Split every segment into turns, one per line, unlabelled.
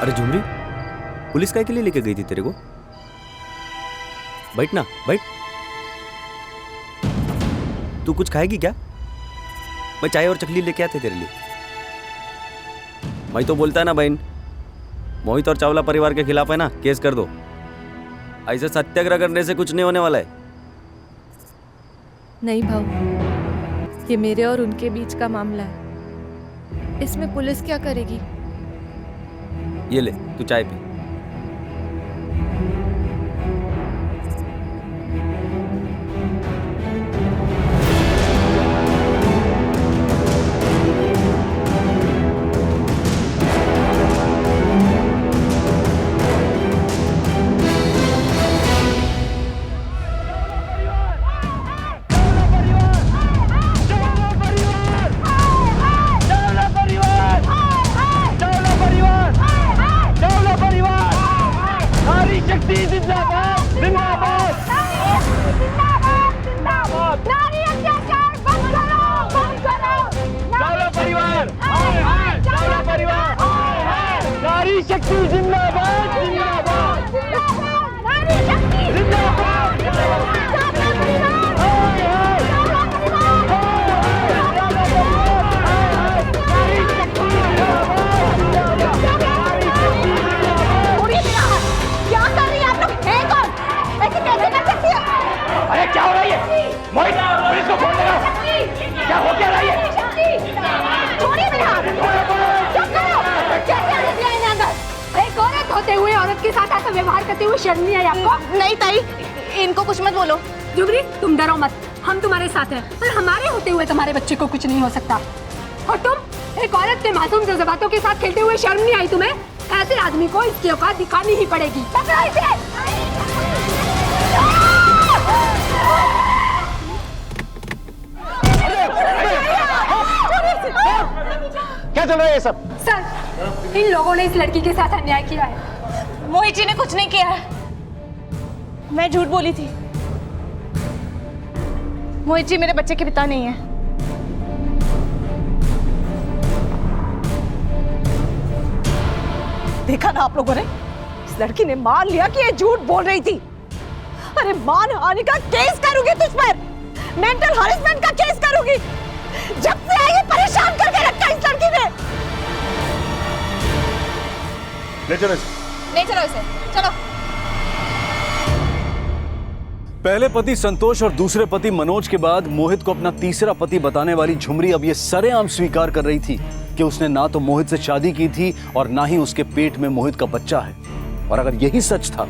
अरे झुमरी, पुलिस काय के लिए लेके गई थी तेरे को? बैठ ना, बैठ। तू कुछ खाएगी क्या? मैं चाय और चकली लेके आते तेरे लिए। मैं तो बोलता है ना बहन, मोहित और चावला परिवार के खिलाफ है ना, केस कर दो। ऐसे सत्याग्रह करने से कुछ नहीं होने वाला है।
नहीं भाऊ, ये मेरे और उनके बीच का मामला है, इसमें पुलिस क्या करेगी?
ये ले, तू चाय पी।
शक्ति जिंदाबाद जिंदाबाद, नारी शक्ति जिंदाबाद क्या कर रही है आप लोग? है कौन? ऐसे कैसे कर सकती है? अरे क्या हो रहा है? मोहित, पुलिस को फोन लगाओ। क्या हो क्या रहा है? छोड़िए मेरे हाथ, चुप करो। कैसे आने दिया इन्हें अंदर? एक औरत होते हुए औरत के साथ ऐसा व्यवहार करते हुए शर्म नहीं आई आपको? नहीं ताई, इनको कुछ मत बोलो।
जुबरी, तुम डरो मत, हम तुम्हारे साथ हैं। पर हमारे होते हुए तुम्हारे बच्चे को कुछ नहीं हो सकता। और तुम एक औरत के मासूम जज्बातों के साथ खेलते हुए शर्म नहीं आई तुम्हें? ऐसे आदमी को इसकी औकात दिखानी ही पड़ेगी। पकड़ो इसे।
क्या चल रहा है ये सब?
सर, इन लोगों ने इस लड़की के साथ अन्याय किया है।
मोहित जी ने कुछ नहीं किया है, मैं झूठ बोली थी। मोहित जी मेरे बच्चे के पिता नहीं है। देखा ना आप लोगों ने, इस लड़की ने मान लिया कि ये झूठ बोल रही थी। अरे मानहानि का केस करूंगी तुझ पर, मेंटल हरेसमेंट का केस करूंगी। जब से आई है परेशान करके रखा इस लड़की ने।
ले चलो इसे।
नहीं चलो इसे, चलो।
पहले पति संतोष और दूसरे पति मनोज के बाद मोहित को अपना तीसरा पति बताने वाली झुमरी अब ये सरेआम स्वीकार कर रही थी कि उसने ना तो मोहित से शादी की थी और ना ही उसके पेट में मोहित का बच्चा है। और अगर यही सच था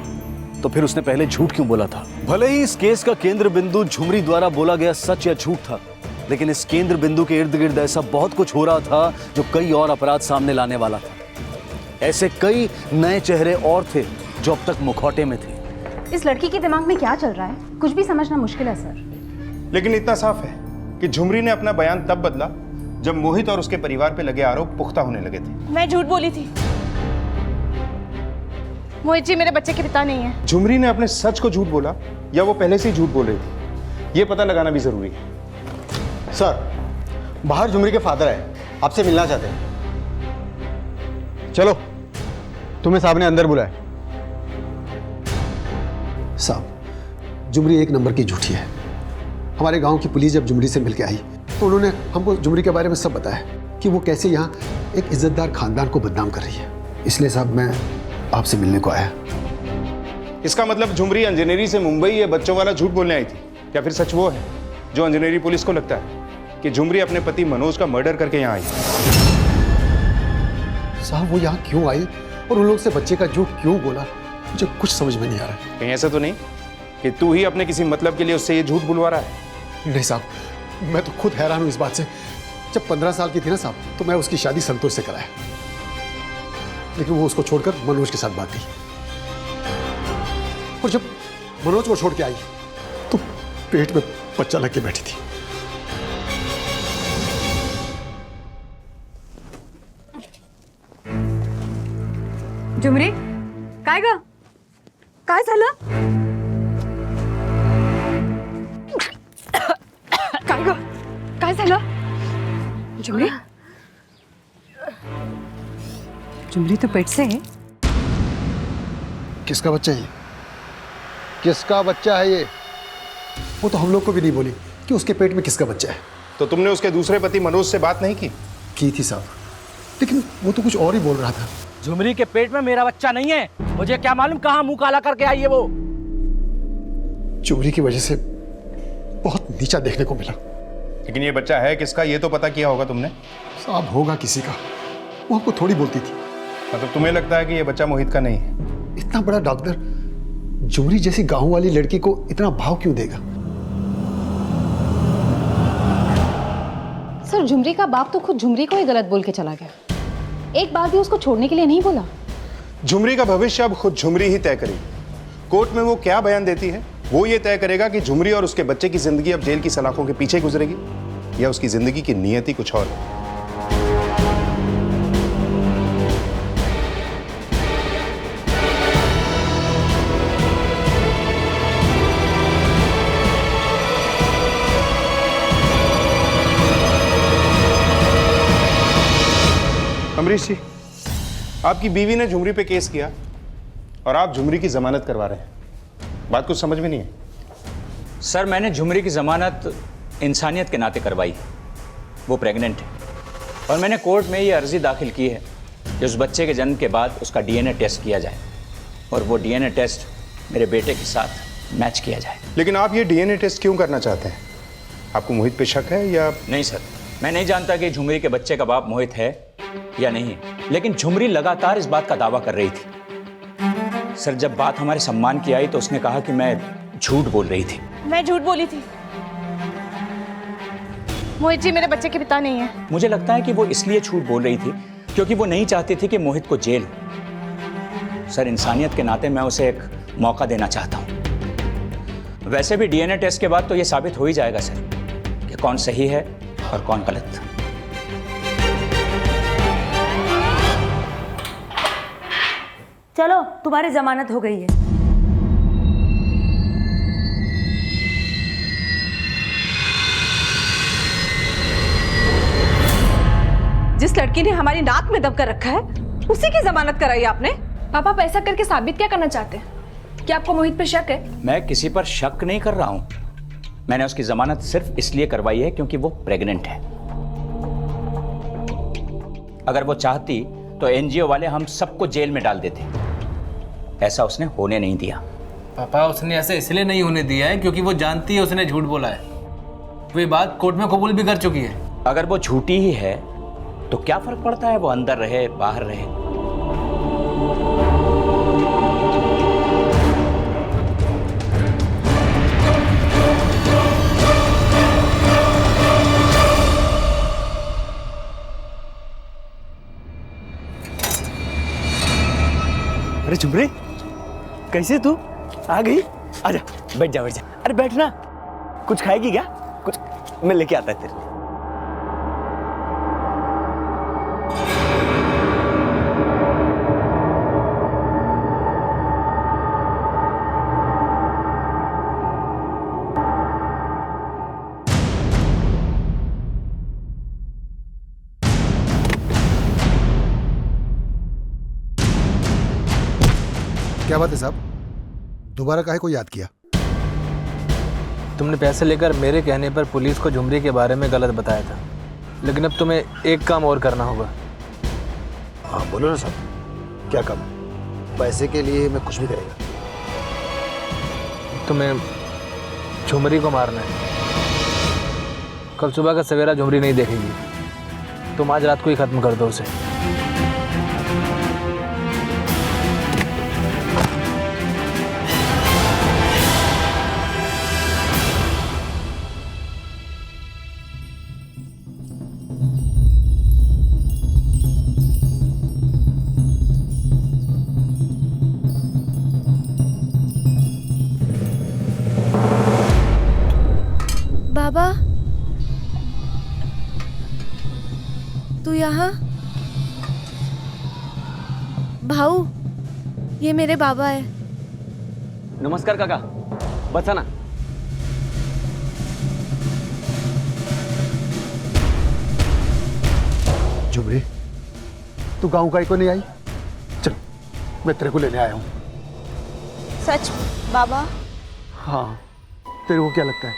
तो फिर उसने पहले झूठ क्यों बोला था? भले ही इस केस का केंद्र बिंदु झुमरी द्वारा बोला गया सच या झूठ था, लेकिन इस केंद्र बिंदु के इर्द गिर्द ऐसा बहुत कुछ हो रहा था जो कई और अपराध सामने लाने वाला था। ऐसे कई नए चेहरे और थे जो अब तक मुखौटे में थे।
इस लड़की के दिमाग में क्या चल रहा है, कुछ भी समझना मुश्किल है सर।
लेकिन इतना साफ है कि झुमरी ने अपना बयान तब बदला जब मोहित और उसके परिवार पे लगे आरोप पुख्ता होने लगे थे।
मैं झूठ बोली थी, मोहित जी मेरे बच्चे के पिता नहीं है।
झुमरी ने अपने सच को झूठ बोला या वो पहले से ही झूठ बोल रही थी, ये पता लगाना भी जरूरी है।
सर, बाहर झुमरी के फादर है, आपसे मिलना चाहते हैं। चलो, तुम्हें साहब ने अंदर बुलाया।
साहब, झुमरी एक नंबर की झूठी है। हमारे गांव की पुलिस जब झुमरी से मिलके आई तो उन्होंने हमको झुमरी के बारे में सब बताया कि वो कैसे यहाँ एक इज्जतदार खानदान को बदनाम कर रही है। इसलिए साहब मैं आपसे मिलने को आया।
इसका मतलब झुमरी इंजीनियरिंग से मुंबई ये बच्चों वाला झूठ बोलने आई थी, या फिर सच वो है जो इंजीनियरिंग पुलिस को लगता है कि झुमरी अपने पति मनोज का मर्डर करके यहाँ आई?
साहब, वो यहाँ क्यों आई और उन लोग से बच्चे का झूठ क्यों बोला, मुझे कुछ समझ में नहीं आ रहा।
कहीं ऐसा तो नहीं कि तू ही अपने किसी मतलब के लिए उससे ये झूठ बुलवा रहा है?
नहीं साहब, मैं तो खुद हैरान हूँ इस बात से। जब 15 साल की थी ना साहब, तो मैं उसकी शादी संतोष से कराया, लेकिन वो उसको छोड़कर मनोज के साथ भाग गई। और जब मनोज को छोड़ के आई तो पेट में बच्चा लग के बैठी थी।
झुमरी, काय ग? काय झालं? काय ग? काय झालं? झुमरी, झुमरी तो पेट से है,
किसका बच्चा है ये? किसका बच्चा है ये? वो तो हम लोग को भी नहीं बोली कि उसके पेट में किसका बच्चा है।
तो तुमने उसके दूसरे पति मनोज से बात नहीं की
थी साहब, लेकिन वो तो कुछ और ही बोल रहा था।
झुमरी के पेट में मेरा बच्चा नहीं है। मुझे क्या मालूम कहाँ मुंह काला करके आई है वो।
झुमरी की वजह से बहुत नीचा देखने को मिला।
लेकिन ये बच्चा है किसका ये तो पता किया होगा तुमने।
साहब होगा किसी का, वो हमको थोड़ी बोलती थी।
मतलब तुम्हें लगता है कि ये बच्चा मोहित का नहीं है?
इतना बड़ा डॉक्टर झुमरी जैसी गांव वाली लड़की को इतना भाव क्यों देगा?
सर, झुमरी का बाप तो खुद झुमरी को ही गलत बोल के चला गया। एक बार भी उसको छोड़ने के लिए नहीं बोला।
झुमरी का भविष्य अब खुद झुमरी ही तय करेगी। कोर्ट में वो क्या बयान देती है वो ये तय करेगा कि झुमरी और उसके बच्चे की जिंदगी अब जेल की सलाखों के पीछे गुजरेगी या उसकी जिंदगी की नियति कुछ और है। अमरीश जी, आपकी बीवी ने झुमरी पे केस किया और आप झुमरी की जमानत करवा रहे हैं। बात कुछ समझ में नहीं है।
सर, मैंने झुमरी की जमानत इंसानियत के नाते करवाई। वो प्रेग्नेंट है और मैंने कोर्ट में ये अर्जी दाखिल की है कि उस बच्चे के जन्म के बाद उसका डीएनए टेस्ट किया जाए और वो डीएनए टेस्ट मेरे बेटे के साथ मैच किया जाए।
लेकिन आप ये डीएनए टेस्ट क्यों करना चाहते हैं? आपको मोहित पे शक है या?
नहीं सर, मैं नहीं जानता कि झुमरी के बच्चे का बाप मोहित है या नहीं, लेकिन झुमरी लगातार इस बात का दावा कर रही थी। सर, जब बात हमारे सम्मान की आई तो उसने कहा कि मैं झूठ बोल रही थी।
मैं झूठ बोली थी। मोहित जी मेरे बच्चे के पिता नहीं है।
मुझे लगता है कि वो इसलिए झूठ बोल रही थी क्योंकि वो नहीं चाहती थी कि मोहित को जेल हो। सर, इंसानियत के नाते मैं उसे एक मौका देना चाहता हूं। वैसे भी डीएनए टेस्ट के बाद तो ये साबित हो ही जाएगा सर कि कौन सही है और कौन गलत।
चलो, तुम्हारी जमानत हो गई है। जिस लड़की ने हमारी नाक में दब कर रखा है उसी की जमानत कराई आपने।
पापा, आप ऐसा करके साबित क्या करना चाहते हैं? क्या आपको मोहित पे शक है?
मैं किसी पर शक नहीं कर रहा हूं। मैंने उसकी जमानत सिर्फ इसलिए करवाई है क्योंकि वो प्रेग्नेंट है। अगर वो चाहती तो एनजीओ वाले हम सबको जेल में डाल देते। ऐसा उसने होने नहीं दिया।
पापा, उसने ऐसा इसलिए नहीं होने दिया है क्योंकि वो जानती है उसने झूठ बोला है। वो ये बात कोर्ट में कबूल भी कर चुकी है।
अगर वो झूठी ही है तो क्या फर्क पड़ता है वो अंदर रहे बाहर रहे।
अरे झुमरी, कैसे तू आ गई? आजा, बैठ जा बैठ जा। अरे बैठना। कुछ खाएगी क्या? कुछ मैं लेके आता है तेरे लिए।
क्या बात है साहब, दोबारा काहे को याद किया?
तुमने पैसे लेकर मेरे कहने पर पुलिस को झुमरी के बारे में गलत बताया था, लेकिन अब तुम्हें एक काम और करना होगा।
हाँ बोलो ना साहब, क्या काम? पैसे के लिए मैं कुछ भी करेगा।
तुम्हें झुमरी को मारना है। कल सुबह का सवेरा झुमरी नहीं देखेगी। तुम आज रात को ही खत्म कर दो उसे।
बाबा, तू यहाँ? भाऊ, ये मेरे बाबा है।
नमस्कार काका, बसा ना।
झुमरी, तू गांव का ही को नहीं आई? चल, मैं तेरे को लेने आया हूँ।
सच बाबा?
हाँ, तेरे को क्या लगता है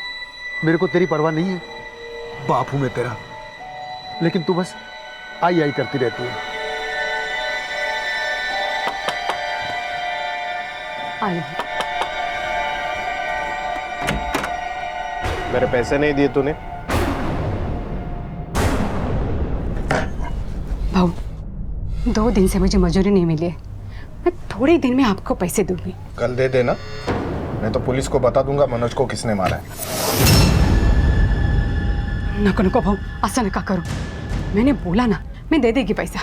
मेरे को तेरी परवाह नहीं है? बाप हूं मैं तेरा, लेकिन तू बस आई आई करती रहती है।
आई।
मेरे पैसे नहीं दिए तूने?
भाऊ, 2 दिन से मुझे मजूरी नहीं मिली है। मैं थोड़े दिन में आपको पैसे दूंगी।
कल दे देना, नहीं तो पुलिस को बता दूंगा मनोज को किसने मारा है।
नको नको भाऊ, ऐसा नका करो। मैंने बोला ना, मैं दे देगी पैसा।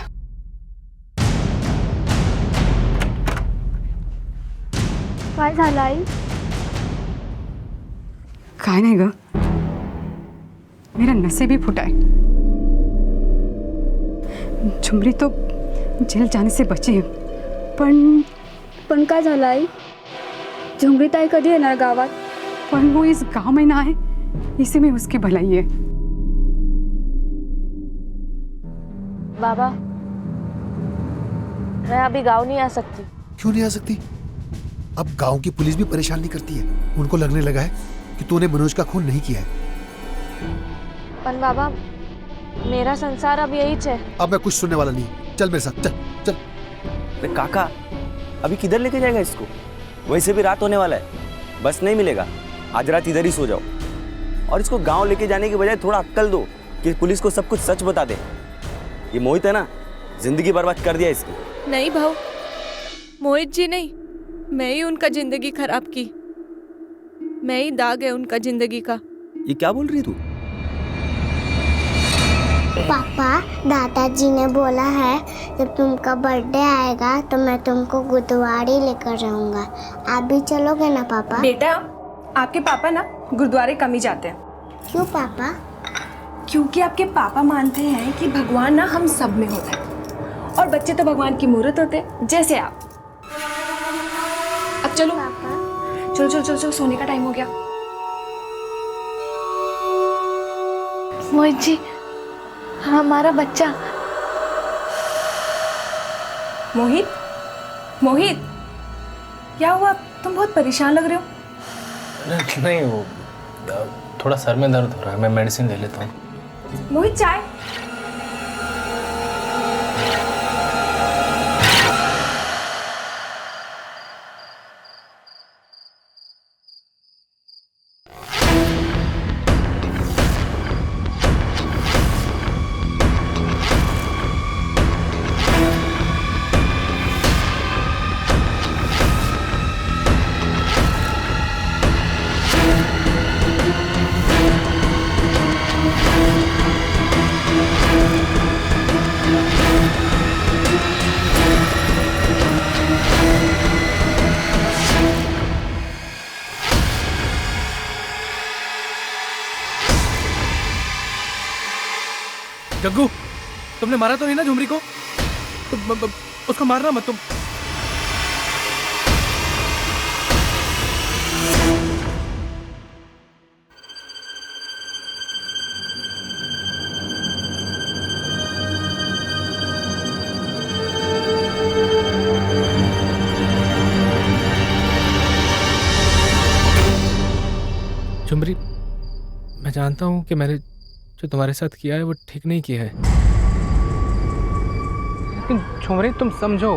काय झालं आई?
काय नाही ग, मेरा नसीब ही फुटा है। झुमरी तो जेल जाने से बची है,
पण काय झालं आई? झुमरी ताई कधी येणार गावात?
पण वो इस गांव में ना है, इसी में उसकी भलाई है।
बाबा, मैं अभी गाँव नहीं आ सकती।
क्यों नहीं आ सकती? अब गांव की पुलिस भी परेशान नहीं करती है। उनको लगने लगा है कि तूने मनोज का खून नहीं किया है।
पण बाबा, मेरा संसार अब यही है।
अब मैं कुछ सुनने वाला नहीं। चल मेरे साथ, चल चल।
अरे काका, अभी किधर लेके जाएगा इसको? वैसे भी रात होने वाला है, बस नहीं मिलेगा। आज रात इधर ही सो जाओ, और इसको गांव लेके जाने की बजाय थोड़ा अक्कल दो कि पुलिस को सब कुछ सच बता दे। ये मोहित है ना, जिंदगी बर्बाद कर दिया इसकी।
नहीं भाऊ, मोहित जी नहीं, मैं ही उनका जिंदगी खराब की। मैं ही दाग है उनका जिंदगी का।
ये क्या बोल रही तू?
पापा, दादाजी ने बोला है जब तुमका बर्थडे आएगा तो मैं तुमको गुरुद्वारे लेकर जाऊंगा। आप भी चलोगे ना पापा?
बेटा, आपके पापा ना गुरुद्वारे कम ही जाते हैं।
क्यों पापा?
क्योंकि आपके पापा मानते हैं कि भगवान ना हम सब में होता है, और बच्चे तो भगवान की मूर्त होते हैं, जैसे आप। अब चलो
पापा,
चलो चलो चलो चलो, सोने का टाइम हो गया।
मोहित जी, हमारा बच्चा।
मोहित, मोहित, क्या हुआ? तुम बहुत परेशान लग रहे हो।
नहीं, वो थोड़ा सर में दर्द हो रहा है, मैं मेडिसिन ले लेता हूँ।
मोहित, चाय।
जग्गू, तुमने मारा तो नहीं ना झुमरी को? उसको मारना मत तुम। झुमरी, मैं जानता हूँ कि मैंने जो तुम्हारे साथ किया है वो ठीक नहीं किया है, लेकिन झुमरी तुम समझो,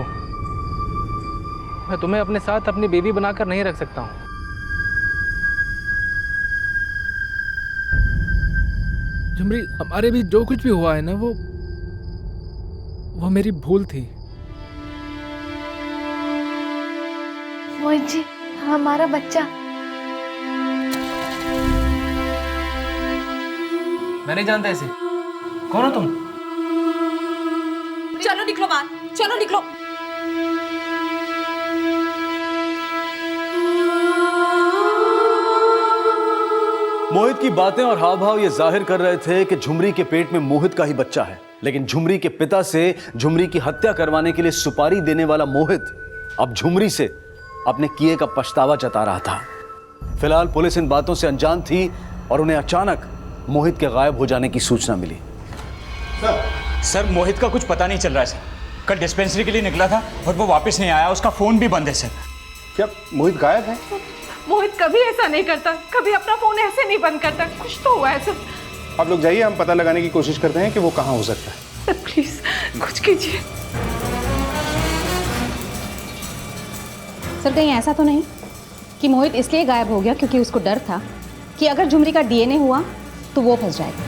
मैं तुम्हें अपने साथ अपनी बेबी बनाकर नहीं रख सकता हूँ। झुमरी, हमारे भी जो कुछ भी हुआ है ना, वो मेरी भूल थी।
मोहित जी, हमारा बच्चा।
मैं नहीं जानता ऐसे। कौन हो तुम?
चलो निकलो बाहर, चलो निकलो।
मोहित की बातें और हाव भाव ये जाहिर कर रहे थे कि झुमरी के पेट में मोहित का ही बच्चा है, लेकिन झुमरी के पिता से झुमरी की हत्या करवाने के लिए सुपारी देने वाला मोहित अब झुमरी से अपने किए का पछतावा जता रहा था। फिलहाल पुलिस इन बातों से अनजान थी और उन्हें अचानक मोहित के गायब हो जाने की सूचना मिली।
सर, मोहित का कुछ पता नहीं चल रहा है सर। कल डिस्पेंसरी के लिए निकला था और वो वापस नहीं आया, उसका फोन भी बंद है सर।
क्या मोहित गायब है?
मोहित कभी ऐसा नहीं करता, कभी अपना फोन ऐसे नहीं बंद करता। कुछ तो हुआ है सर।
आप लोग जाइए, हम पता लगाने की कोशिश करते हैं कि वो कहाँ हो सकता है।
सर प्लीज कुछ कीजिए।
सर कहीं ऐसा तो नहीं कि मोहित इसलिए गायब हो गया क्योंकि उसको डर था कि अगर झुमरी का डीएनए हुआ तो वो फंस जाएगा?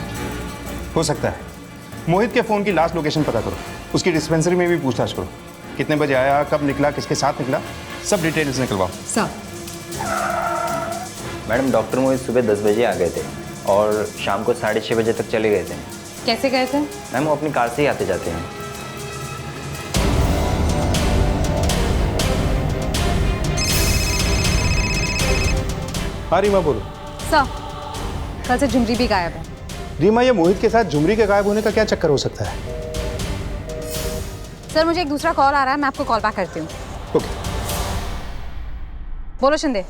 हो सकता है। मोहित के फ़ोन की लास्ट लोकेशन पता करो, उसकी डिस्पेंसरी में भी पूछताछ करो, कितने बजे आया, कब निकला, किसके साथ निकला, सब डिटेल्स निकलवाओ।
सर
मैडम डॉक्टर मोहित सुबह 10 बजे आ गए थे और शाम को 6:30 बजे तक चले गए थे।
कैसे गए थे?
मैम वो अपनी कार से ही आते जाते हैं।
हाँ रीमा बोलो।
सर कल से झुमरी भी गायब है।
रीमा, ये मोहित के साथ झुमरी के गायब होने का क्या चक्कर हो सकता है?
सर मुझे एक दूसरा कॉल आ रहा है, मैं आपको कॉल बैक करती हूँ।
ओके।
बोलो शिंदे।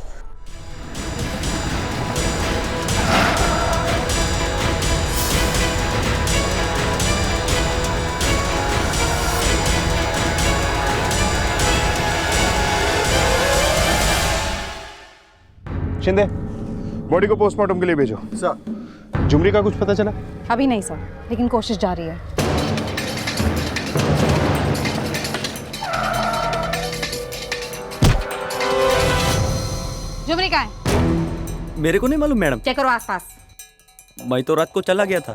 शिंदे, बॉडी को पोस्टमार्टम के लिए भेजो।
सर
झुमरी का कुछ पता चला?
अभी नहीं सर, लेकिन कोशिश जारी है। झुमरी कहाँ है?
मेरे को नहीं मालूम मैडम।
चेक करो आसपास।
मैं तो रात को चला गया था।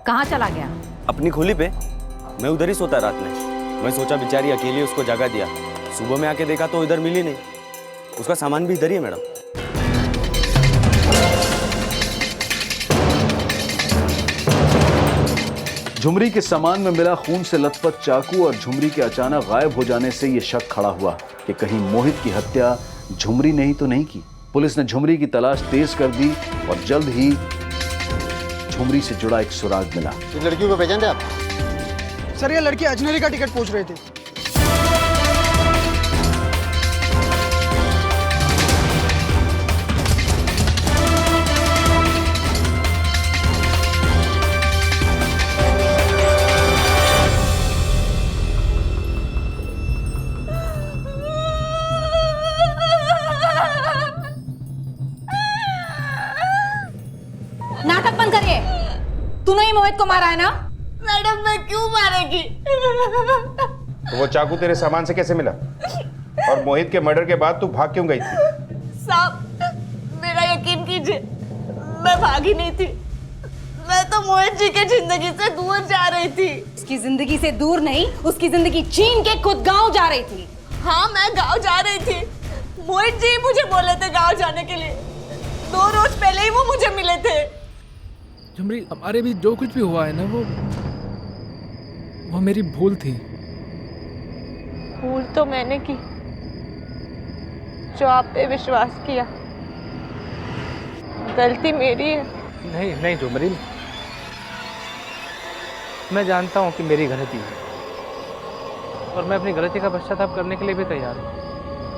कहाँ चला गया?
अपनी खोली पे। मैं उधर ही सोता रात में। मैं सोचा बेचारी अकेली, उसको जगा दिया। सुबह में आके देखा तो इधर मिली नहीं। उसका सामान भी इधर ही है मैडम।
झुमरी के सामान में मिला खून से लथपथ चाकू और झुमरी के अचानक गायब हो जाने से यह शक खड़ा हुआ कि कहीं मोहित की हत्या झुमरी ने ही तो नहीं की। पुलिस ने झुमरी की तलाश तेज कर दी और जल्द ही झुमरी से जुड़ा एक सुराग मिला।
इस लड़की को पहचानते आप?
सर ये लड़की अजनबी का टिकट पूछ रहे थे।
नाटक बंद करिए। तूने ही मोहित को मारा है ना?
मैडम मैं क्यों मारेगी?
तो वो चाकू तेरे सामान से कैसे मिला? और मोहित के मर्डर के बाद तू भाग क्यों गई थी?
साहब मेरा यकीन कीजिए, मैं भागी नहीं थी। मैं तो मोहित जी के जिंदगी से दूर जा रही थी।
उसकी जिंदगी से दूर नहीं, उसकी जिंदगी छीन के खुद गांव जा रही थी।
हाँ मैं गांव जा रही थी। मोहित जी मुझे बोले थे गांव जाने के लिए। 2 रोज पहले ही वो मुझे मिले थे।
झुमरी हमारे भी जो कुछ भी हुआ है ना वो मेरी भूल थी।
भूल तो मैंने की जो आप पे विश्वास किया। गलती मेरी है।
नहीं नहीं झुमरी, मैं जानता हूँ कि मेरी गलती है और मैं अपनी गलती का पश्चाताप करने के लिए भी तैयार हूँ।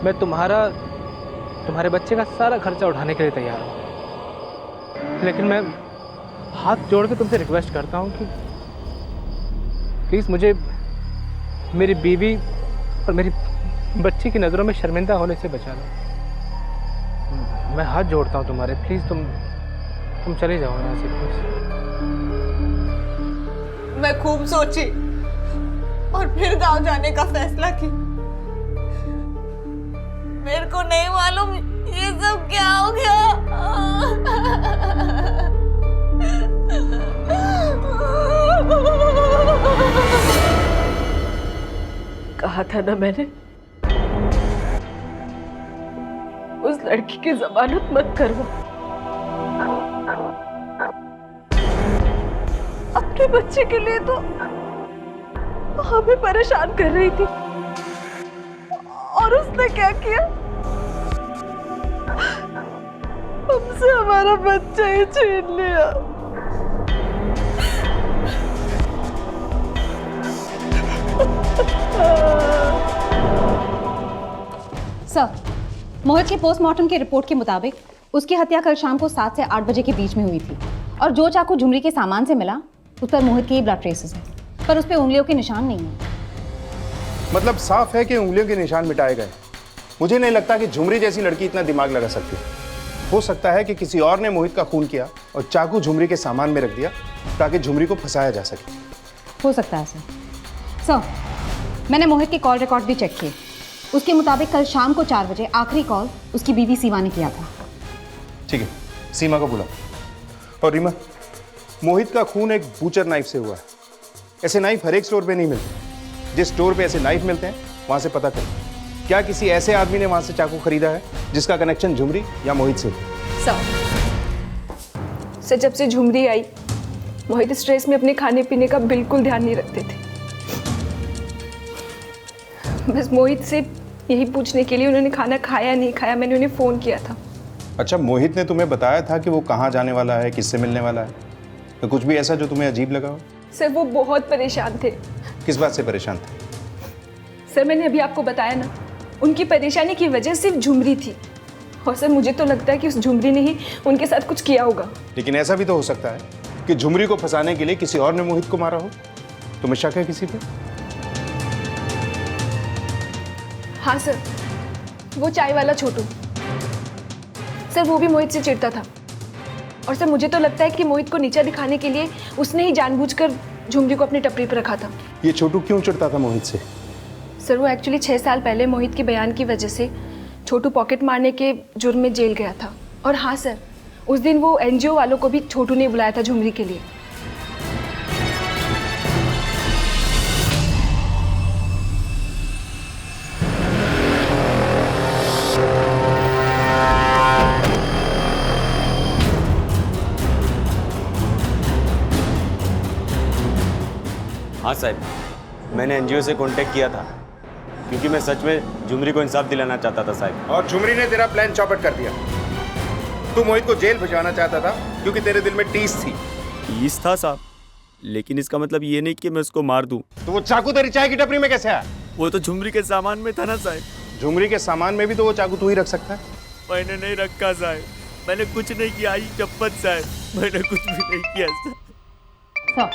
मैं तुम्हारे बच्चे का सारा खर्चा उठाने के लिए तैयार हूँ, लेकिन मैं हाथ जोड़ के तुमसे रिक्वेस्ट करता हूँ कि प्लीज़ मुझे मेरी बीवी और मेरी बच्ची की नज़रों में शर्मिंदा होने से बचा लो। मैं हाथ जोड़ता हूँ तुम्हारे, प्लीज़ तुम चले जाओ यहाँ से प्लीज़।
मैं खूब सोची और फिर गांव जाने का फैसला की। मेरे को नहीं मालूम ये सब क्या हो गया। कहा था ना मैंने, उस लड़की की जमानत मत करवा। अपने बच्चे के लिए तो हमें परेशान कर रही थी और उसने क्या किया? हमसे हमारा बच्चा ही छीन लिया।
सर, मोहित के पोस्टमार्टम की रिपोर्ट के मुताबिक उसकी हत्या कल शाम को 7 से 8 बजे के बीच में हुई थी और जो चाकू झुमरी के सामान से मिला उस पर मोहित के ही ब्लड ट्रेसेस हैं, पर उस पर उंगलियों के निशान नहीं है।
मतलब साफ है कि उंगलियों के निशान मिटाए गए मुझे नहीं लगता कि झुमरी जैसी लड़की इतना दिमाग लगा सकती है। हो सकता है कि किसी और ने मोहित का खून किया और चाकू झुमरी के सामान में रख दिया ताकि झुमरी को फंसाया जा सके।
हो सकता है सर। मैंने मोहित के कॉल रिकॉर्ड भी चेक किए। उसके मुताबिक कल शाम को 4 बजे आखिरी कॉल उसकी बीवी सीमा ने किया था।
ठीक है, सीमा को बुलाओ। और रीमा, मोहित का खून एक बूचर नाइफ से हुआ है। ऐसे नाइफ हर एक स्टोर पे नहीं मिलते। जिस स्टोर पे ऐसे नाइफ मिलते हैं वहां से पता करें क्या किसी ऐसे आदमी ने वहां से चाकू खरीदा है जिसका कनेक्शन झुमरी या मोहित से।
सर, जब से झुमरी आई मोहित स्ट्रेस में अपने खाने पीने का बिल्कुल ध्यान नहीं रखते थे। बस मोहित से यही पूछने के लिए उन्होंने खाना खाया नहीं खाया मैंने उन्हें फ़ोन किया था।
अच्छा, मोहित ने तुम्हें बताया था कि वो कहाँ जाने वाला है, किससे मिलने वाला है? तो कुछ भी ऐसा जो तुम्हें अजीब लगा हो?
सर, वो बहुत परेशान थे।
किस बात से परेशान थे?
सर, मैंने अभी आपको बताया ना, उनकी परेशानी की वजह सिर्फ झुमरी थी। और सर, मुझे तो लगता है कि उस झुमरी ने ही उनके साथ कुछ किया होगा।
लेकिन ऐसा भी तो हो सकता है कि झुमरी को फंसाने के लिए किसी और ने मोहित को मारा हो। तुम्हें शक है किसी पे?
हाँ सर, वो चाय वाला छोटू सर, वो भी मोहित से चिढ़ता था। और सर, मुझे तो लगता है कि मोहित को नीचा दिखाने के लिए उसने ही जानबूझकर झुमरी को अपनी टपरी पर रखा था।
ये छोटू क्यों चिढ़ता था मोहित से?
सर, वो एक्चुअली 6 साल पहले मोहित के बयान की वजह से छोटू पॉकेट मारने के जुर्म में जेल गया था। और हाँ सर, उस दिन वो एनजीओ वालों को भी छोटू ने बुलाया था झुमरी के लिए।
हाँ साहब, मैंने एनजीओ से कांटेक्ट किया था क्योंकि मैं सच में झुमरी को इंसाफ दिलाना चाहता था साहब।
और झुमरी ने तेरा प्लान चौपट कर दिया। तू मोहित को जेल भिजवाना चाहता था क्योंकि तेरे दिल में टीस थी।
टीस था साहब, लेकिन इसका मतलब ये नहीं कि मैं उसको मार दूं।
तो वो चाकू तेरी चाय की टपरी में कैसे आया?
वो तो झुमरी के सामान में था ना साहब।
झुमरी के सामान में भी तो वो चाकू तू ही रख सकता है।
मैंने नहीं रखा साहब, मैंने कुछ नहीं किया। आई चप्पत साहब, मैंने कुछ भी नहीं किया साहब।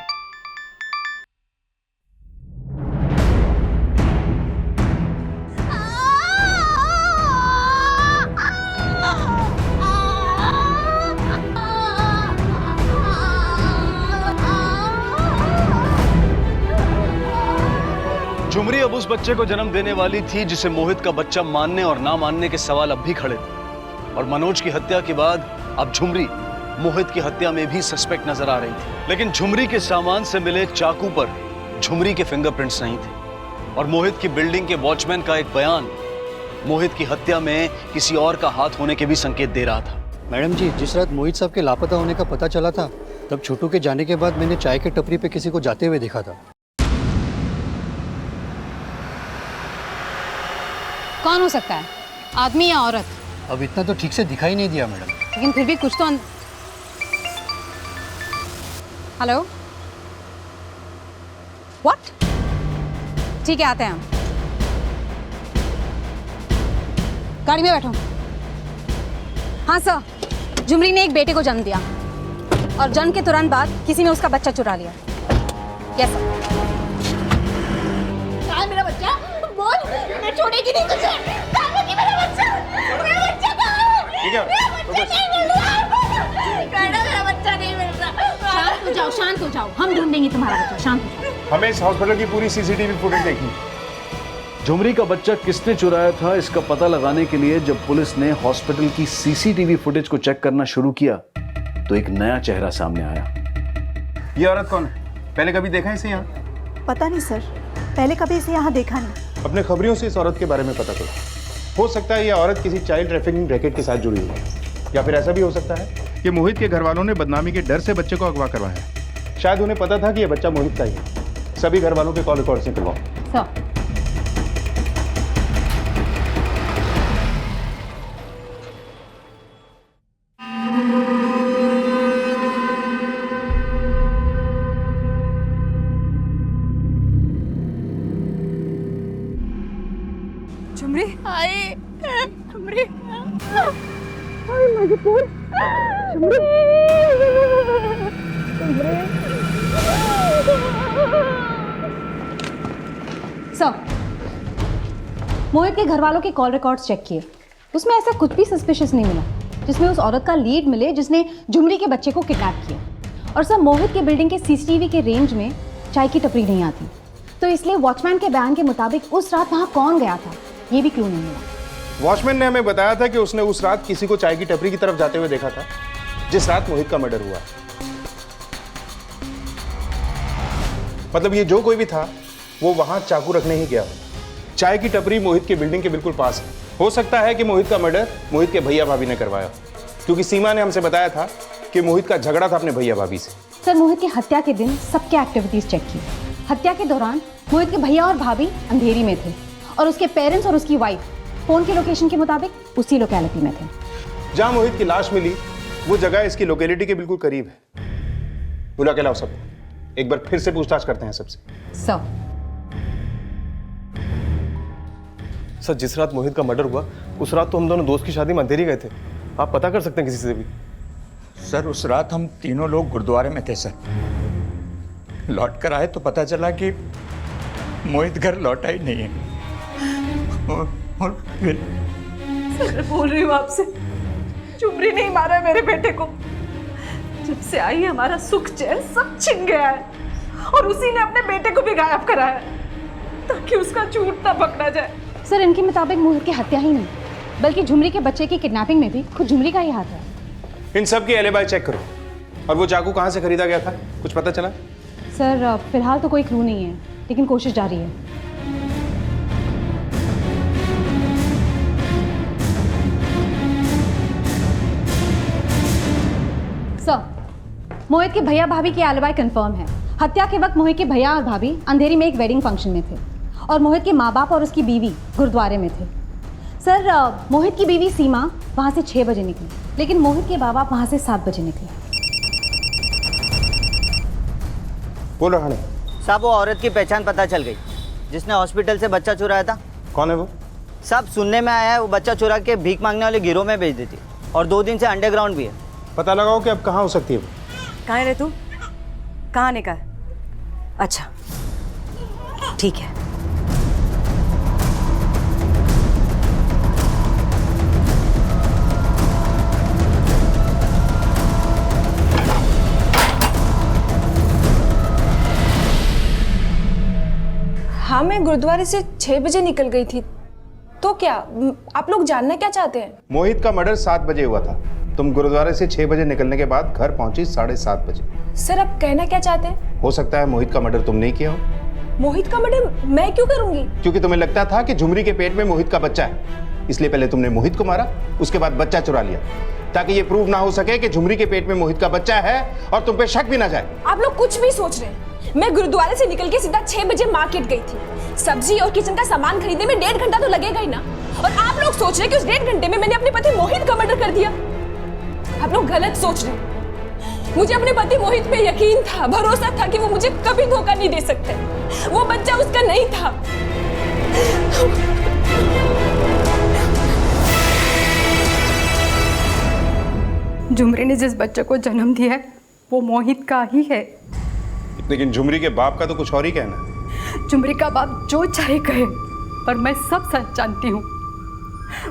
झुमरी अब उस बच्चे को जन्म देने वाली थी जिसे मोहित का बच्चा मानने और ना मानने के सवाल अब भी खड़े थे। और मनोज की हत्या के बाद अब झुमरी मोहित की हत्या में भी सस्पेक्ट नजर आ रही थी। लेकिन झुमरी के सामान से मिले चाकू पर झुमरी के फिंगरप्रिंट्स नहीं थे। और मोहित की बिल्डिंग के वॉचमैन का एक बयान मोहित की हत्या में किसी और का हाथ होने के भी संकेत दे रहा था।
मैडम जी, जिस रात मोहित साहब के लापता होने का पता चला था तब छोटू के जाने के बाद मैंने चाय के टपरी पे किसी को जाते हुए देखा था।
कौन हो सकता है, आदमी या औरत?
अब इतना तो ठीक से दिखाई नहीं दिया मैडम।
लेकिन फिर भी कुछ तो हेलो, व्हाट? ठीक है, आते हैं हम। गाड़ी में बैठो। हाँ सर, झुमरी ने एक बेटे को जन्म दिया और जन्म के तुरंत बाद किसी ने उसका बच्चा चुरा लिया। Yes sir.
कहाँ मेरा बच्चा? बोल, मैं छोड़ेगी नहीं तुझे। कहाँ है मेरा बच्चा? मेरा बच्चा कहाँ है? मेरा बच्चा नहीं मिल रहा। कहना मेरा बच्चा नहीं मिल रहा।
शांत हो जाओ, हम ढूंढेंगे तुम्हारा बच्चा। शांत हो जाओ।
हमें इस हॉस्पिटल की पूरी सीसीटीवी फुटेज देखनी।
झुमरी का बच्चा किसने चुराया था इसका पता लगाने के लिए जब पुलिस ने हॉस्पिटल की सीसीटीवी फुटेज को चेक करना शुरू किया तो एक नया चेहरा सामने आया।
ये औरत कौन है? पहले कभी देखा है इसे यहाँ?
पता नहीं सर, पहले कभी इसे यहाँ देखा नहीं।
अपने खबरियों से इस औरत के बारे में पता चला। हो सकता है ये औरत किसी चाइल्ड ट्रैफिकिंग रैकेट के साथ जुड़ी हुई है, या फिर ऐसा भी हो सकता है कि मोहित के घर वालों ने बदनामी के डर से बच्चे को अगवा करवाया। शायद उन्हें पता था कि यह बच्चा मोहित का ही है। सभी घर वालों के कॉल रिकॉर्ड निकलवाओ।
सर,
झुमरी आए, झुमरी आए, मजबूर झुमरी,
सर, मोहित के घर वालों के कॉल रिकॉर्ड्स चेक किए, उसमें ऐसा कुछ भी सस्पिशियस नहीं मिला जिसमें उस औरत का लीड मिले जिसने झुमरी के बच्चे को किडनैप किया। और सर, मोहित के बिल्डिंग के सीसीटीवी के रेंज में चाय की टपरी नहीं आती, तो इसलिए वॉचमैन के बयान के मुताबिक उस रात वहाँ कौन गया था ये भी क्लू नहीं मिला।
वॉचमैन ने हमें बताया था कि उसने उस रात किसी को चाय की टपरी की तरफ जाते हुए देखा था जिस रात मोहित का मर्डर हुआ। मतलब ये जो कोई भी था वो वहां चाकू रखने ही गया। चाय की टपरी मोहित की बिल्डिंग के बिल्कुल पास है। हो सकता है कि मोहित का मर्डर मोहित के भैया भाभी ने करवाया, क्योंकि सीमा ने हमसे बताया था कि मोहित का झगड़ा था अपने भैया भाभी से।
सर, मोहित की हत्या के दिन सबके एक्टिविटीज चेक की। हत्या के दौरान मोहित के भैया और भाभी अंधेरी में थे और उसके पेरेंट्स और उसकी वाइफ फोन के लोकेशन के मुताबिक उसी लोकेलिटी में थे।
जहां मोहित की लाश मिली वो जगह इसकी लोकेलिटी के बिल्कुल करीब है। बुला के लाओ सब, एक बार फिर से पूछताछ करते हैं सबसे।
सर, जिस रात मोहित का मर्डर हुआ उस रात तो हम दोनों दोस्त की शादी में अंधेरी गए थे। आप पता कर सकते हैं किसी से भी।
सर, उस रात हम तीनों लोग गुरुद्वारे में थे सर। लौट कर आए तो पता चला कि मोहित घर लौटा ही नहीं है। और फिर
सर, मैं बोल रही हूँ आपसे, झुमरी नहीं मारा है मेरे बेटे को। जब से आई है हमारा सुख चैन सब छिन गया है और उसी ने अपने बेटे को भी गायब करा है ताकि उसका झूठ ना पकड़ा जाए।
सर, इनके मुताबिक मोहित की हत्या ही नहीं बल्कि झुमरी के बच्चे की किडनैपिंग में भी खुद झुमरी का ही हाथ है।
इन सब की एलिबाई चेक करो। और वो चाकू कहां से खरीदा गया था, कुछ पता चला?
सर, फिलहाल तो कोई क्लू नहीं है, लेकिन कोशिश जारी है। सर, मोहित के भैया भाभी की एलिबाई कंफर्म है। हत्या के वक्त मोहित के भैया और भाभी अंधेरी में एक वेडिंग फंक्शन में थे और मोहित के माँ बाप और उसकी बीवी गुरुद्वारे में थे। सर, मोहित की बीवी सीमा वहाँ से 6 बजे निकली, लेकिन मोहित के माँ बाप वहाँ से 7 बजे निकले।
बोलो रानी।
साहब, वो औरत की पहचान पता चल गई जिसने हॉस्पिटल से बच्चा चुराया था।
कौन है वो?
साहब, सुनने में आया है वो बच्चा चुरा के भीख मांगने वाले गिरोह में भेज देती और 2 दिन से अंडरग्राउंड भी है।
पता लगाओ कि अब कहाँ हो सकती है वो।
कहाँ है रे तू? कहाँ आने का है? अच्छा, ठीक है।
हाँ, मैं गुरुद्वारे से 6 बजे निकल गई थी। तो क्या आप लोग जानना क्या चाहते हैं?
मोहित का मर्डर 7 बजे हुआ था। तुम गुरुद्वारे से 6 बजे निकलने के बाद घर पहुंची 7:30 बजे।
सर, आप कहना क्या चाहते हैं?
हो सकता है मोहित का मर्डर तुम नहीं किया हो।
मोहित का मर्डर मैं क्यों करूंगी?
क्योंकि तुम्हें लगता था कि झुमरी के पेट में मोहित का बच्चा है, इसलिए पहले तुमने मोहित को मारा, उसके बाद बच्चा चुरा लिया, ताकि ये प्रूव ना हो सके कि झुमरी के पेट में मोहित का बच्चा है और तुम पे शक भी ना जाए।
आप लोग कुछ भी सोच रहे हैं। मैं गुरुद्वारे से निकल के सीधा 6 बजे मार्केट गई थी। सब्जी और किचन का सामान खरीदने में 1.5 घंटा तो लगेगा ही ना। और आप लोग सोच रहे हैं कि उस 1.5 घंटे में मैंने अपने पति मोहित का मर्डर कर दिया। आप लोग गलत सोच रहे हैं। मुझे अपने पति मोहित पे यकीन था, भरोसा था कि वो मुझे कभी धोखा नहीं दे सकते। वो बच्चा उसका नहीं था।
झुमरी ने जिस बच्चे को जन्म दिया है वो मोहित का ही है।
लेकिन झुमरी के बाप का तो कुछ और ही कहना है।
झुमरी का बाप जो चाहे कहे, पर मैं सब सच जानती हूँ।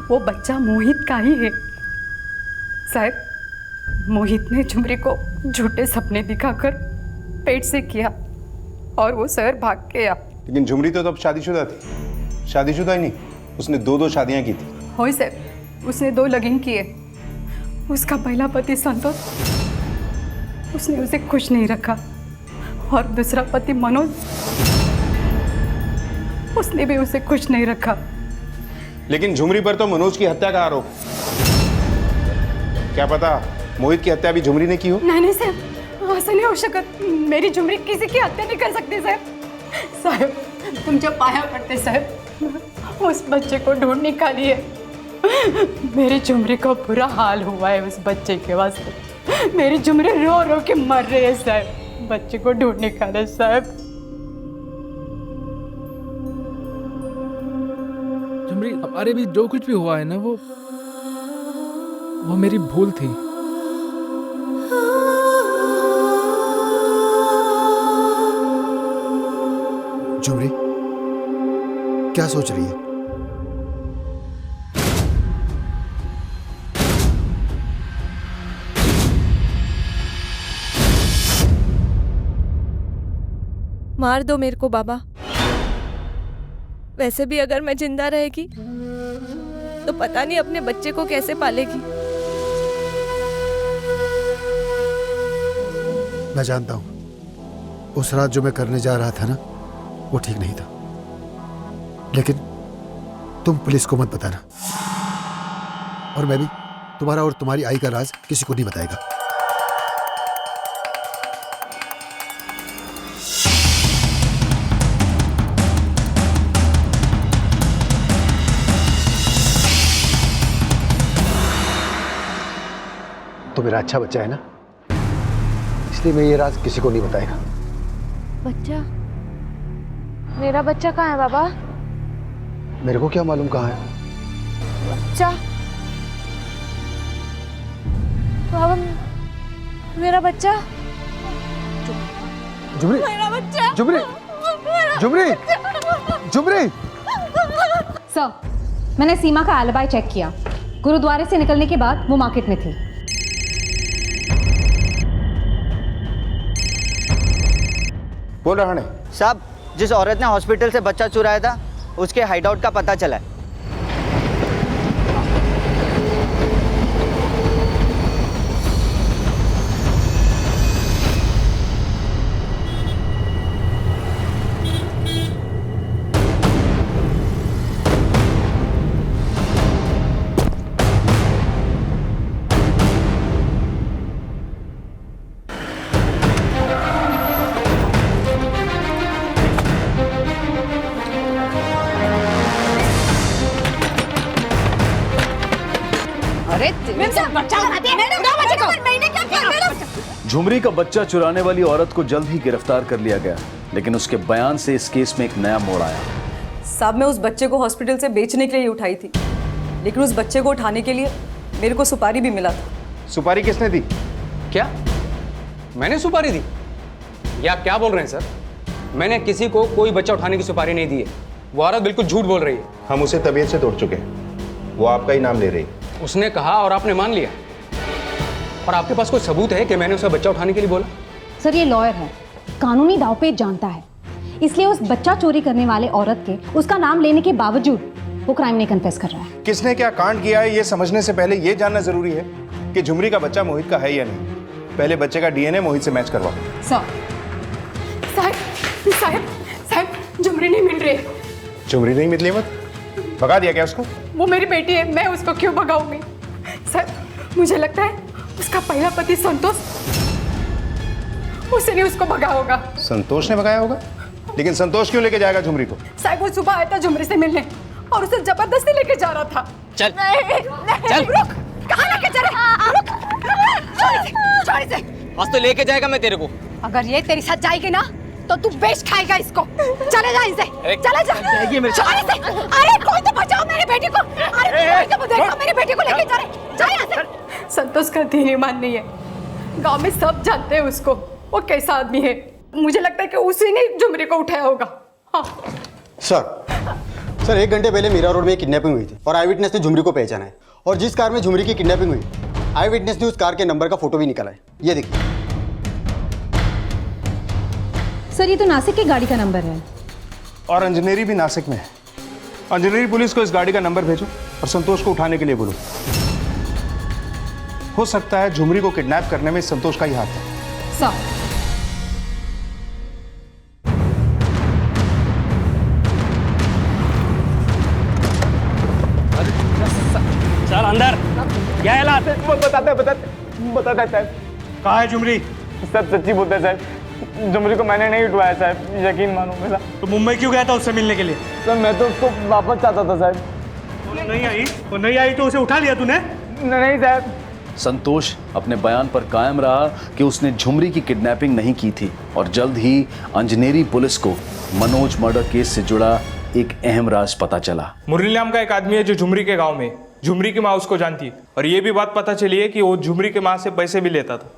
वो बच्चा मोहित का ही है। साहब, मोहित ने झुमरी को झूठे सपने दिखाकर पेट से किया और वो शहर भाग गया।
लेकिन झुमरी तो अब शादीशुदा थी। शादीशुदा ही नहीं, उसने 2 शादियां की थी।
हो साहब, उसने 2 लगन किए। उसका पहला पति संतोष, उसने उसे खुश नहीं रखा, और दूसरा पति मनोज, उसने भी उसे खुश नहीं रखा।
लेकिन झुमरी पर तो मनोज की हत्या का आरोप। क्या पता मोहित की हत्या भी झुमरी ने की हो।
नहीं साहब, ऐसा नहीं हो सकत। मेरी झुमरी किसी की हत्या नहीं कर सकती साहब। साहब, तुम जब पाया पड़ते साहब, उस बच्चे को ढूंढ निकालिए। मेरी झुमरी का बुरा हाल हुआ है उस बच्चे के वास्ते। मेरी झुमरी रो रो के मर रही है साहब। बच्चे को ढूंढ निकाले साहब।
झुमरी, हमारे भी जो कुछ भी हुआ है ना, वो मेरी भूल थी।
झुमरी क्या सोच रही है?
मार दो मेरे को बाबा। वैसे भी अगर मैं जिंदा रहेगी तो पता नहीं अपने बच्चे को कैसे पालेगी।
मैं जानता हूं उस रात जो मैं करने जा रहा था ना, वो ठीक नहीं था, लेकिन तुम पुलिस को मत बताना, और मैं भी तुम्हारा और तुम्हारी आई का राज किसी को नहीं बताएगा। तो मेरा अच्छा बच्चा है ना, इसलिए मैं ये राज किसी को नहीं बताएगा।
बच्चा? मेरा बच्चा कहाँ है बाबा?
मेरे को क्या मालूम कहाँ है?
बच्चा? बाबा, मेरा बच्चा?
जुमरी,
मेरा बच्चा?
जुमरी, जुमरी, जुमरी।
सर, मैंने सीमा का एलिबाई चेक किया। गुरुद्वारे से निकलने के बाद वो मार्केट में थी।
बोल रहा है
साहब, जिस औरत ने हॉस्पिटल से बच्चा चुराया था उसके हाइडआउट का पता चला है।
झुमरी का बच्चा चुराने वाली औरत को जल्द ही गिरफ्तार कर लिया गया, लेकिन उसके बयान से इस केस में एक नया मोड़ आया।
साहब, मैं उस बच्चे को हॉस्पिटल से बेचने के लिए उठाई थी, लेकिन उस बच्चे को उठाने के लिए मेरे को सुपारी भी मिला था।
सुपारी किसने दी? क्या मैंने सुपारी दी? ये आप क्या बोल रहे हैं सर? मैंने किसी को कोई बच्चा उठाने की सुपारी नहीं दी है। वो औरत बिल्कुल झूठ बोल रही है।
हम उसे तबीयत से तोड़ चुके हैं, वो आपका ही नाम ले रही है।
उसने कहा और आपने मान लिया, और आपके पास कोई सबूत है कि मैंने उसे बच्चा उठाने के लिए बोला?
सर, ये लॉयर है, कानूनी दांवपेच जानता है, इसलिए उस बच्चा चोरी करने वाले औरत के उसका नाम लेने के बावजूद वो क्राइम नहीं कन्फेस कर रहा है।
किसने क्या कांड किया है ये समझने से पहले ये जानना जरूरी है कि झुमरी का बच्चा मोहित का है या नहीं। पहले बच्चे का डीएनए मोहित से मैच करवाओ।
साहब, साहब, साहब, झुमरी नहीं मिल रही।
झुमरी नहीं मिल रही? मत भगा दिया क्या उसको?
वो मेरी बेटी है, मैं उसको क्यों भगाऊंगी? सर, मुझे लगता है उसका पहला पति संतोष, उसने उसको भगाया होगा।
संतोष ने भगाया होगा? लेकिन संतोष क्यों लेके जाएगा झुमरी को?
साहब, वो सुबह आया था झुमरी से मिलने और उसे जबरदस्ती लेके जा रहा था।
चल,
नहीं,
चल।
रुक, कहाँ लेके जा रहा? रुक, छोड़ इसे।
आज तो लेके जाएगा मैं तेरे को।
अगर ये तेरे साथ जाएगी ना तो तू बेच खाएगा इसको। चले जा इनसे, चले जा। छोड़ इसे। अरे कोई तो बचाओ मेरी बेटी को। अरे कोई तो देखो मेरी बेटी को लेके जा रहे। जा यहाँ से। संतोष का धीनीमान नहीं है, गांव में सब जानते हैं उसको, वो कैसा आदमी है। मुझे लगता है कि उसी ने झुमरी को उठाया होगा। हाँ।
सर 1 घंटे पहले मीरा रोड में किडनैपिंग हुई थी और आई विटनेस ने झुमरी को पहचाना है, और जिस कार में झुमरी की किडनैपिंग हुई आई विटनेस ने उस कार के नंबर का फोटो भी निकाला है। ये देखिए
सर, ये तो नासिक की गाड़ी का नंबर है।
और इंजीनियरी भी नासिक में है। इंजीनियरी पुलिस को इस गाड़ी का नंबर भेजो और संतोष को उठाने के लिए बोलो। हो सकता है झुमरी को किडनैप करने में संतोष का ही हाथ है।
सर,
चल अंदर। क्या हालात है?
बताते साहब। कहाँ है झुमरी? सब सच्ची बोलते हैं साहब, झुमरी को मैंने नहीं उठवाया साहब, यकीन मानो मेरा।
तो मुंबई क्यों गया था उससे मिलने के लिए?
सर मैं तो उसको वापस चाहता था साहब।
वो नहीं आई तो उसे उठा लिया तूने?
नहीं साहब।
संतोष अपने बयान पर कायम रहा कि उसने झुमरी की किडनैपिंग नहीं की थी, और जल्द ही अंजनेरी पुलिस को मनोज मर्डर केस से जुड़ा एक अहम राज पता चला।
मुरली नाम का एक आदमी है जो झुमरी के गांव में, झुमरी की माँ उसको जानती है, और ये भी बात पता चली है कि वो झुमरी के माँ से पैसे भी लेता था।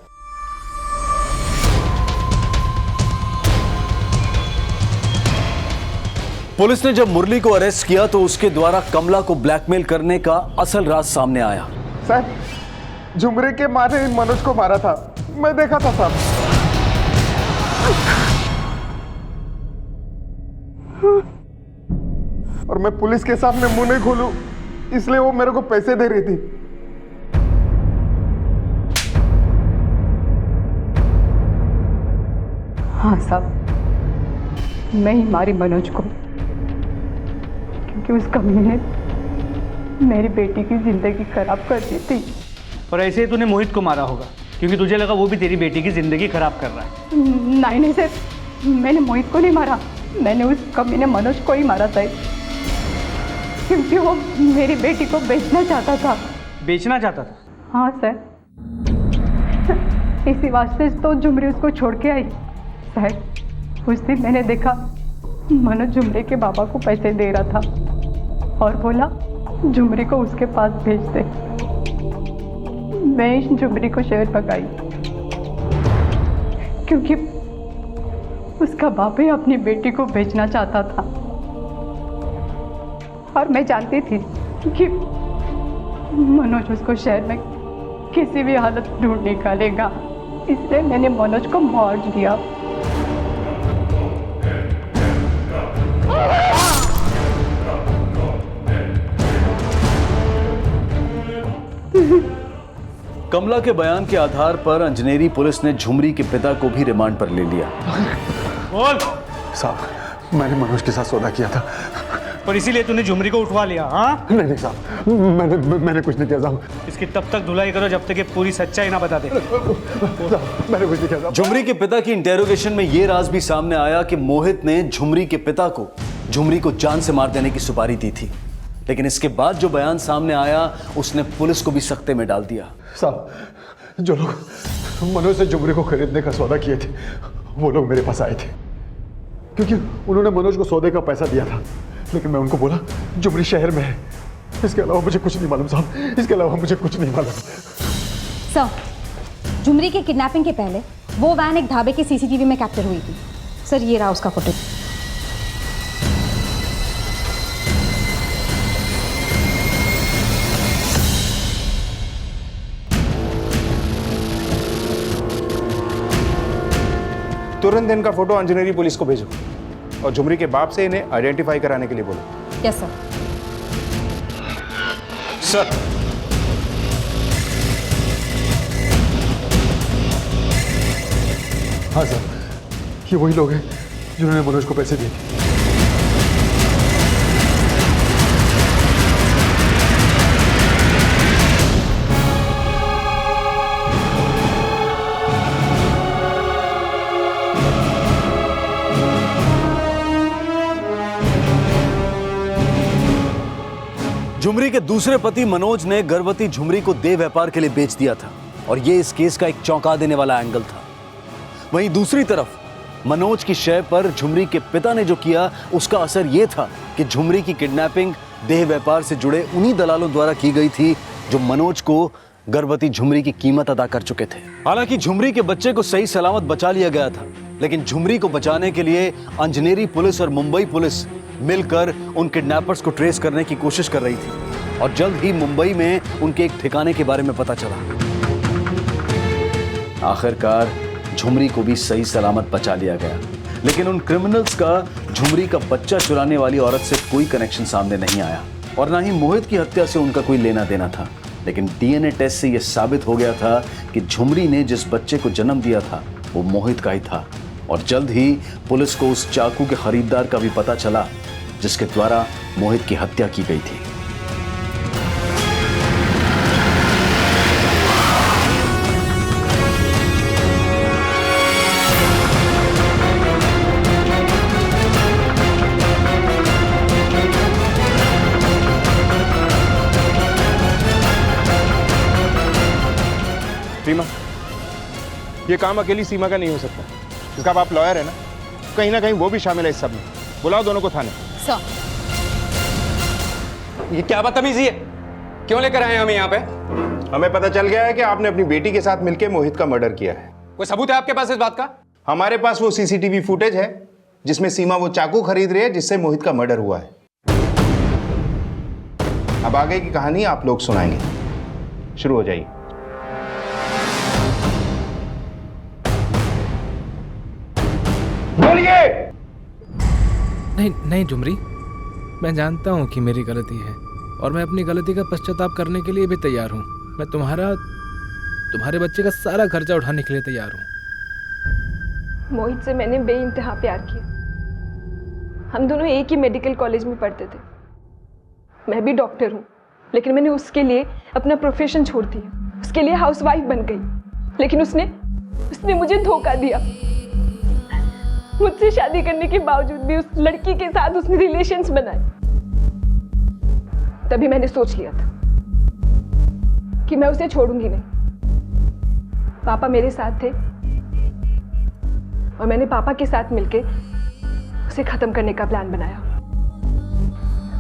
पुलिस ने जब मुरली को अरेस्ट किया तो उसके द्वारा कमला को ब्लैकमेल करने का असल राज सामने आया।
साहब झुमरी के माँ ने मनोज को मारा था, मैं देखा था साहब।
और मैं पुलिस के सामने मुंह नहीं खोलूं, इसलिए वो मेरे को पैसे दे रही थी।
हाँ साहब, मैं ही मारी मनोज को, क्योंकि उस कमी ने मेरी बेटी की जिंदगी खराब कर दी थी।
और ऐसे ही तूने मोहित को मारा होगा, क्योंकि तुझे लगा वो भी तेरी बेटी की जिंदगी खराब कर रहा है।
नहीं सर, मैंने मोहित को नहीं मारा, मैंने उस कमी ने मनोज को ही मारा था, क्योंकि वो मेरी बेटी को बेचना चाहता था।
बेचना चाहता था?
हाँ सर, इसी वास्ते तो झुमरी उसको छोड़ के आई। सर, उस दिन मैंने देखा मनोज झुमरी के बाबा को पैसे दे रहा था और बोला झुमरी को उसके पास भेज दे। मैं इस झुमरी को शहर पकाई, क्योंकि उसका बाप ही अपनी बेटी को बेचना चाहता था और मैं जानती थी कि मनोज उसको शहर में किसी भी हालत ढूंढ निकालेगा, इसलिए मैंने मनोज को मार दिया।
कमला के बयान के आधार पर अंजनेरी पुलिस ने झुमरी के पिता को भी रिमांड पर ले लिया।
बोल
साहब, मैंने मनोज के साथ सौदा किया था।
और इसीलिए तूने झुमरी को उठवा लिया? हाँ
नहीं साहब, मैंने कुछ नहीं किया साहब।
इसकी तब तक धुलाई करो जब तक ये पूरी सच्चाई ना बता दे।
मैंने कुछ नहीं किया साहब।
झुमरी के पिता की इंटेरोगेशन में यह राज भी सामने आया कि मोहित ने झुमरी के पिता को झुमरी को जान से मार देने की सुपारी दी थी, लेकिन इसके बाद जो बयान सामने आया उसने पुलिस को भी सख्ते में डाल दिया।
साहब, जो लोग मनोज से झुमरी को खरीदने का सौदा किए थे वो लोग मेरे पास आए थे, क्योंकि उन्होंने मनोज को सौदे का पैसा दिया था, लेकिन मैं उनको बोला झुमरी शहर में है। इसके अलावा मुझे कुछ नहीं मालूम साहब, इसके अलावा मुझे कुछ नहीं मालूम।
सर, झुमरी के किडनैपिंग के पहले वो वैन एक ढाबे के सीसीटीवी में कैप्चर हुई थी। सर, ये रहा उसका फुटेज।
तुरंत इनका फोटो अंजनेरी पुलिस को भेजो और झुमरी के बाप से इन्हें आइडेंटिफाई कराने के लिए बोलो।
Yes sir.
सर,
हाँ सर, ये वही लोग हैं जिन्होंने मनोज को पैसे दिए थे।
झुमरी के दूसरे पति मनोज ने गर्भवती झुमरी को देह व्यापार के लिए बेच दिया था और यह इस केस का एक चौंका देने वाला एंगल था। वहीं दूसरी तरफ मनोज की शय पर झुमरी के पिता ने जो किया उसका असर यह था कि झुमरी की किडनैपिंग देह व्यापार से जुड़े उन्हीं दलालों द्वारा की गई थी जो मनोज को गर्भवती झुमरी की कीमत अदा कर चुके थे। हालांकि झुमरी के बच्चे को सही सलामत बचा लिया गया था, लेकिन झुमरी को बचाने के लिए अंजनेरी पुलिस और मुंबई पुलिस मिलकर उन किडनैपर्स को ट्रेस करने की कोशिश कर रही थी और जल्द ही मुंबई में उनके एक ठिकाने के बारे में पता चला। आखिरकार झुमरी को भी सही सलामत बचा लिया गया, लेकिन उन क्रिमिनल्स का झुमरी का बच्चा चुराने वाली औरत से कोई कनेक्शन सामने नहीं आया और ना ही मोहित की हत्या से उनका कोई लेना देना था। लेकिन डीएनए टेस्ट से यह साबित हो गया था कि झुमरी ने जिस बच्चे को जन्म दिया था वो मोहित का ही था और जल्द ही पुलिस को उस चाकू के खरीदार का भी पता चला जिसके द्वारा मोहित की हत्या की गई थी।
सीमा, ये काम अकेली सीमा का नहीं हो सकता। इसका बाप लॉयर है ना, कहीं ना कहीं वो भी शामिल है इस सब में। बुलाओ दोनों को थाने।
सर,
ये क्या बदतमीजी है? क्यों लेकर आए हम यहाँ पे?
हमें पता चल गया है कि आपने अपनी बेटी के साथ मिलकर मोहित का मर्डर किया है।
कोई सबूत है आपके पास इस बात का?
हमारे पास वो सीसीटीवी फुटेज है जिसमें सीमा वो चाकू खरीद रही है जिससे मोहित का मर्डर हुआ है। अब आगे की कहानी आप लोग सुनाएंगे। शुरू हो जाइए।
बोलिए।
नहीं नहीं झुमरी, मैं जानता हूँ कि मेरी गलती है और मैं अपनी गलती का पश्चाताप करने के लिए भी तैयार हूँ। मैं तुम्हारे बच्चे का सारा खर्चा उठाने के लिए तैयार हूँ।
मोहित से मैंने बेइंतहा प्यार किया। हम दोनों एक ही मेडिकल कॉलेज में पढ़ते थे। मैं भी डॉक्टर हूँ, लेकिन मैंने उसके लिए अपना प्रोफेशन छोड़ दिया, उसके लिए हाउसवाइफ बन गई। लेकिन उसने मुझे धोखा दिया। मुझसे शादी करने के बावजूद भी उस लड़की के साथ उसने रिलेशंस बनाए। तभी मैंने सोच लिया था कि मैं उसे छोड़ूंगी नहीं। पापा मेरे साथ थे और मैंने पापा के साथ मिलके उसे खत्म करने का प्लान बनाया।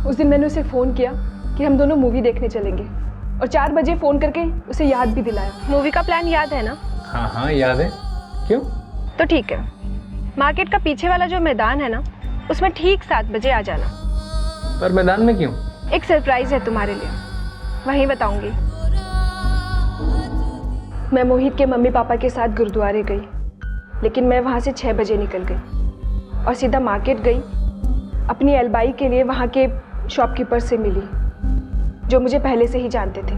उस दिन मैंने उसे फोन किया कि हम दोनों मूवी देखने चलेंगे और 4 बजे फोन करके उसे याद भी दिलाया। मूवी का प्लान याद है ना?
हाँ हाँ याद है। क्यों?
तो ठीक है, मार्केट का पीछे वाला जो मैदान है ना, उसमें ठीक 7 बजे आ जाना।
पर मैदान में क्यों?
एक सरप्राइज है तुम्हारे लिए, वहीं बताऊंगी। मैं मोहित के मम्मी पापा के साथ गुरुद्वारे गई, लेकिन मैं वहाँ से 6 बजे निकल गई और सीधा मार्केट गई। अपनी एल्बाई के लिए वहाँ के शॉपकीपर से मिली, जो मुझे पहले से ही जानते थे।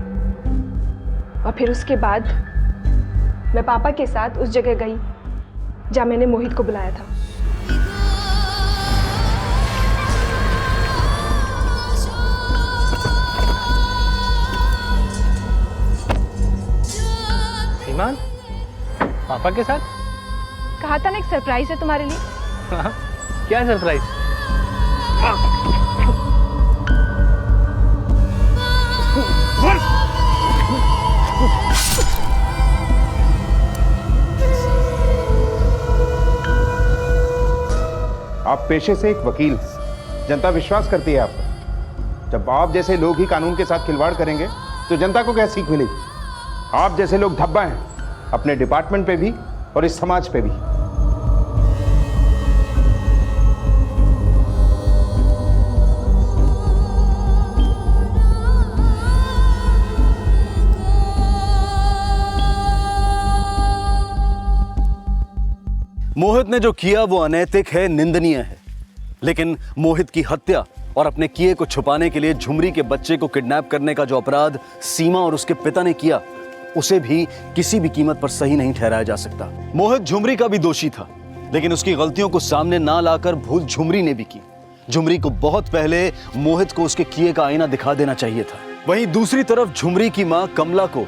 और फिर उसके बाद मैं पापा के साथ उस जगह गई जहाँ मैंने मोहित को बुलाया था।
ईमान, पापा के साथ?
कहा था ना एक सरप्राइज है तुम्हारे लिए।
हाँ, क्या सरप्राइज?
आप पेशे से एक वकील हैं। जनता विश्वास करती है आप पर। जब आप जैसे लोग ही कानून के साथ खिलवाड़ करेंगे तो जनता को क्या सीख मिलेगी? आप जैसे लोग धब्बा हैं अपने डिपार्टमेंट पे भी और इस समाज पे भी।
मोहित ने जो किया वो अनैतिक है, निंदनीय है। लेकिन मोहित की हत्या और अपने किए को छुपाने के लिए झुमरी के बच्चे को किडनैप करने का जो अपराध सीमा और उसके पिता ने किया, उसे भी किसी भी कीमत पर सही नहीं ठहराया जा सकता। मोहित झुमरी का भी दोषी था, लेकिन उसकी गलतियों को सामने ना लाकर भूल झुमरी ने भी की। झुमरी को बहुत पहले मोहित को उसके किए का आईना दिखा देना चाहिए था। वहीं दूसरी तरफ झुमरी की मां कमला को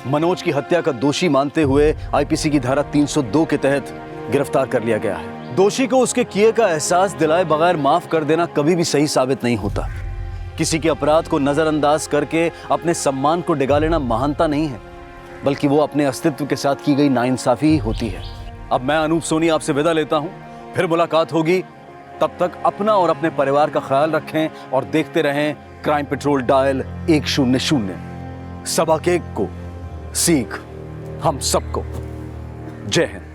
मनोज की हत्या का दोषी मानते हुए आईपीसी की धारा 302 के तहत गिरफ्तार कर लिया गया है। दोषी को उसके किए का एहसास दिलाए बगैर माफ कर देना कभी भी सही साबित नहीं होता। किसी के अपराध को नजरअंदाज करके अपने सम्मान को डिगा लेना महानता नहीं है, बल्कि वो अपने अस्तित्व के साथ की गई नाइंसाफी ही होती है। अब मैं अनूप सोनी आपसे विदा लेता हूं, फिर मुलाकात होगी। तब तक अपना और अपने परिवार का ख्याल रखें और देखते रहें क्राइम पेट्रोल डायल 100। सबक एक को सीख हम सबको। जय हिंद।